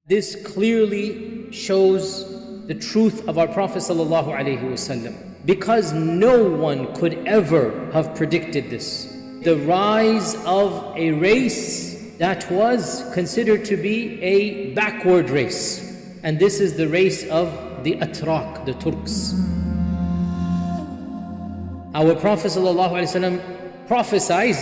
This clearly shows the truth of our Prophet ﷺ, because no one could ever have predicted this. The rise of a race that was considered to be a backward race. And this is the race of the Atrak, the Turks. Our Prophet ﷺ prophesied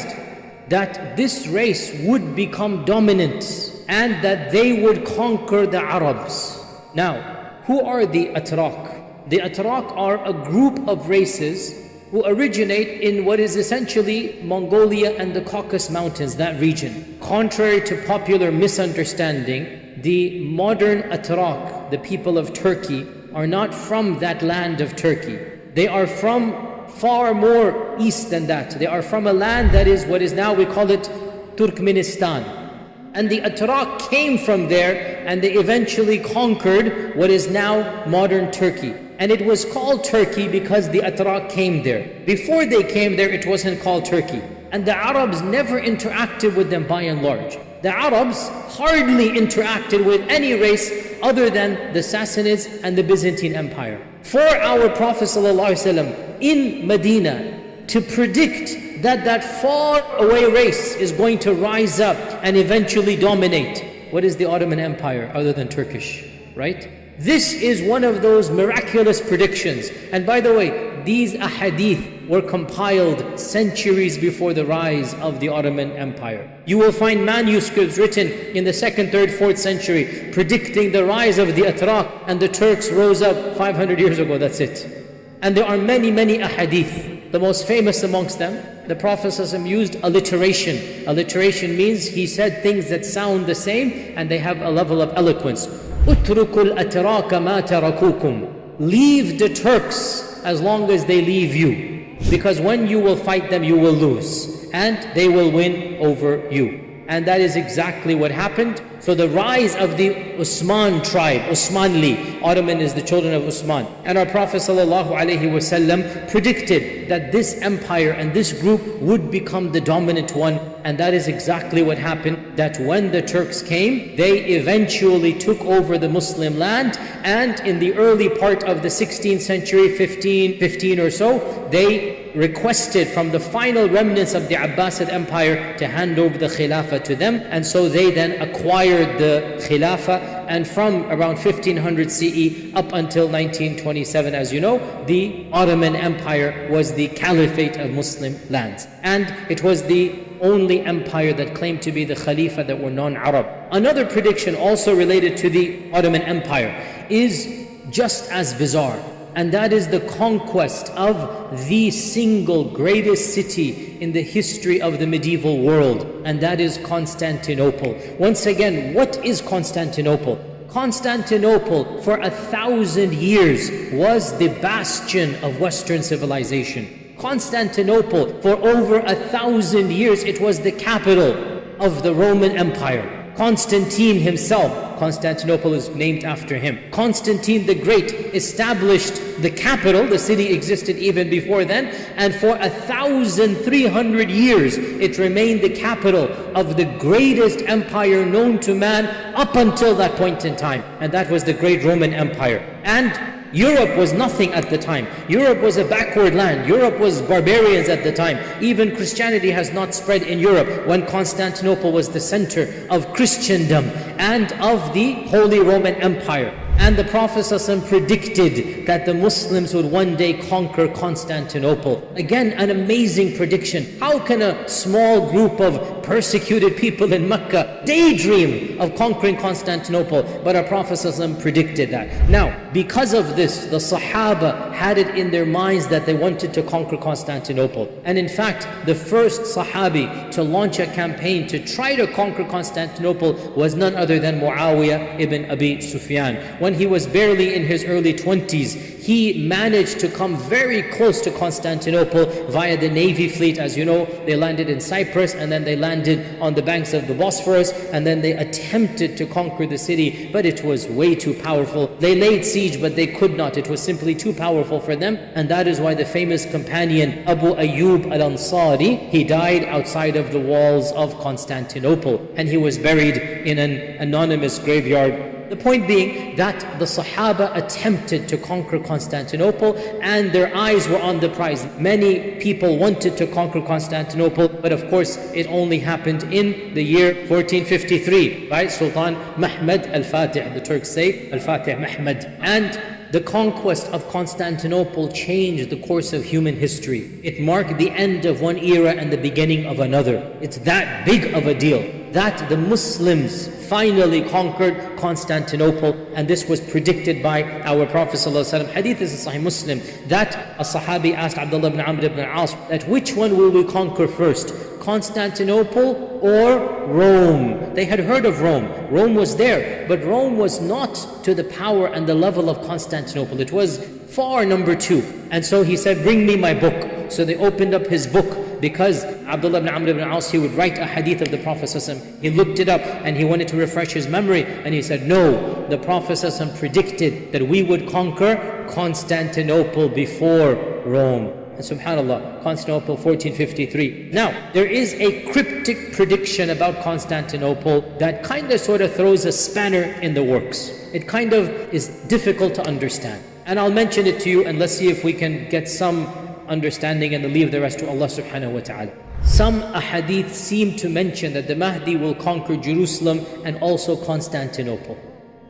that this race would become dominant and that they would conquer the Arabs. Now, who are the Atrak? The Atrak are a group of races who originate in what is essentially Mongolia and the Caucasus Mountains, that region. Contrary to popular misunderstanding, the modern Atrak, the people of Turkey, are not from that land of Turkey. They are from far more east than that. They are from a land that is what is now, we call it Turkmenistan. And the Atrak came from there and they eventually conquered what is now modern Turkey. And it was called Turkey because the Atrak came there. Before they came there, it wasn't called Turkey. And the Arabs never interacted with them by and large. The Arabs hardly interacted with any race other than the Sassanids and the Byzantine Empire. For our Prophet ﷺ in Medina to predict that that far away race is going to rise up and eventually dominate, what is the Ottoman Empire other than Turkish, right? This is one of those miraculous predictions. And by the way, these ahadith were compiled centuries before the rise of the Ottoman Empire. You will find manuscripts written in the 2nd, 3rd, 4th century predicting the rise of the Atrak, and the Turks rose up 500 years ago, that's it. And there are many, many ahadith. The most famous amongst them, the Prophet ﷺ used alliteration. Alliteration means he said things that sound the same and they have a level of eloquence. Utrukul atraka ma tarakukum. Leave the Turks as long as they leave you. Because when you will fight them, you will lose. And they will win over you. And that is exactly what happened. So the rise of the Osman tribe, Osmanli, Ottoman is the children of Osman. And our Prophet ﷺ predicted that this empire and this group would become the dominant one. And that is exactly what happened, that when the Turks came, they eventually took over the Muslim land. And in the early part of the 16th century, 15 or so, they requested from the final remnants of the Abbasid Empire to hand over the Khilafah to them. And so they then acquired the Khilafah. And from around 1500 CE up until 1927, as you know, the Ottoman Empire was the Caliphate of Muslim lands. And it was the only empire that claimed to be the Khalifa that were non-Arab. Another prediction also related to the Ottoman Empire is just as bizarre. And that is the conquest of the single greatest city in the history of the medieval world. And that is Constantinople. Once again, what is Constantinople? Constantinople for 1,000 years was the bastion of Western civilization. Constantinople for over 1,000 years, it was the capital of the Roman Empire. Constantine himself, Constantinople is named after him. Constantine the Great established the capital. The city existed even before then. And for 1,300 years, it remained the capital of the greatest empire known to man up until that point in time. And that was the great Roman Empire. And Europe was nothing at the time. Europe was a backward land. Europe was barbarians at the time. Even Christianity has not spread in Europe when Constantinople was the center of Christendom and of the Holy Roman Empire. And the Prophet ﷺ predicted that the Muslims would one day conquer Constantinople. Again, an amazing prediction. How can a small group of persecuted people in Mecca daydream of conquering Constantinople? But our Prophet ﷺ predicted that. Now, because of this, the Sahaba had it in their minds that they wanted to conquer Constantinople. And in fact, the first Sahabi to launch a campaign to try to conquer Constantinople was none other than Muawiyah ibn Abi Sufyan. When he was barely in his early 20s, he managed to come very close to Constantinople via the navy fleet. As you know, they landed in Cyprus and then they landed on the banks of the Bosphorus, and then they attempted to conquer the city, but it was way too powerful. They laid siege, but they could not. It was simply too powerful for them. And that is why the famous companion Abu Ayyub al-Ansari, he died outside of the walls of Constantinople, and he was buried in an anonymous graveyard The point being that the Sahaba attempted to conquer Constantinople and their eyes were on the prize. Many people wanted to conquer Constantinople, but of course it only happened in the year 1453 by Sultan Mahmud al-Fatih. The Turks say al-Fatih Mahmud. And the conquest of Constantinople changed the course of human history. It marked the end of one era and the beginning of another. It's that big of a deal that the Muslims finally conquered Constantinople, and this was predicted by our Prophet ﷺ. Hadith is in Sahih Muslim that a Sahabi asked Abdullah ibn Amr ibn al-As that which one will we conquer first, Constantinople or Rome? They had heard of Rome. Rome was there, but Rome was not to the power and the level of Constantinople. It was far number 2. And so he said, bring me my book. So they opened up his book, because Abdullah ibn Amr ibn al-As, he would write a hadith of the Prophet ﷺ. He looked it up and he wanted to refresh his memory, and he said, no, the Prophet ﷺ predicted that we would conquer Constantinople before Rome. And subhanAllah, Constantinople 1453. Now, there is a cryptic prediction about Constantinople that kind of sort of throws a spanner in the works. It kind of is difficult to understand. And I'll mention it to you, and let's see if we can get some understanding and leave the rest to Allah subhanahu wa ta'ala. Some ahadith seem to mention that the Mahdi will conquer Jerusalem and also Constantinople.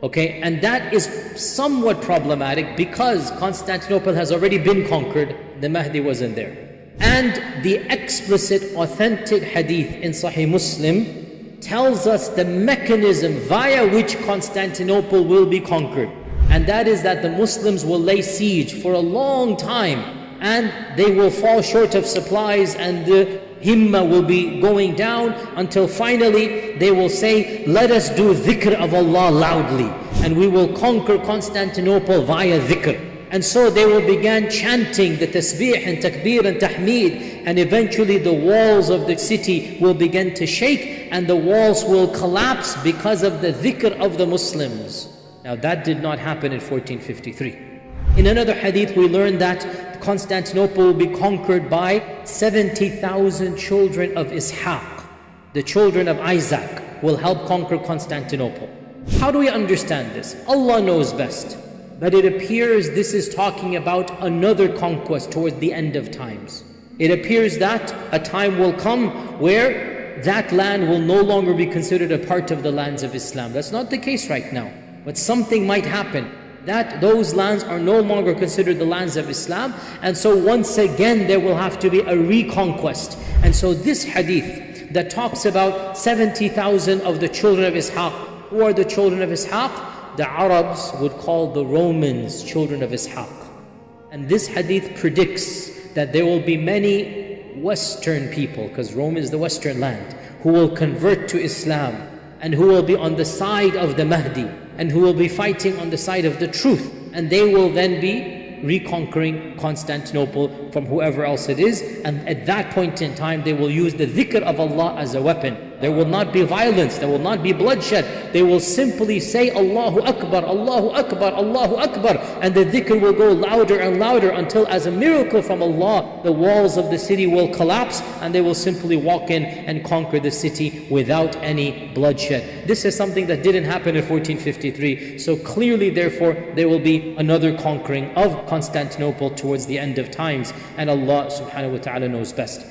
Okay, and that is somewhat problematic because Constantinople has already been conquered, the Mahdi wasn't there. And the explicit authentic hadith in Sahih Muslim tells us the mechanism via which Constantinople will be conquered. And that is that the Muslims will lay siege for a long time, and they will fall short of supplies, and the himma will be going down until finally they will say, let us do dhikr of Allah loudly, and we will conquer Constantinople via dhikr. And so they will begin chanting the tasbih and takbir and tahmeed, and eventually the walls of the city will begin to shake and the walls will collapse because of the dhikr of the Muslims. Now that did not happen in 1453. In another hadith we learn that Constantinople will be conquered by 70,000 children of Ishaq. The children of Isaac will help conquer Constantinople. How do we understand this? Allah knows best. But it appears this is talking about another conquest towards the end of times. It appears that a time will come where that land will no longer be considered a part of the lands of Islam. That's not the case right now. But something might happen that those lands are no longer considered the lands of Islam, and so once again there will have to be a reconquest. And so this hadith that talks about 70,000 of the children of Ishaq, who are the children of Ishaq? The Arabs would call the Romans children of Ishaq. And this hadith predicts that there will be many Western people, because Rome is the Western land, who will convert to Islam and who will be on the side of the Mahdi, and who will be fighting on the side of the truth, and they will then be reconquering Constantinople from whoever else it is, and at that point in time they will use the dhikr of Allah as a weapon. There will not be violence, there will not be bloodshed. They will simply say Allahu Akbar, Allahu Akbar, Allahu Akbar, and the dhikr will go louder and louder until, as a miracle from Allah, the walls of the city will collapse and they will simply walk in and conquer the city without any bloodshed. This is something that didn't happen in 1453. So clearly, therefore, there will be another conquering of Constantinople towards the end of times, and Allah subhanahu wa ta'ala knows best.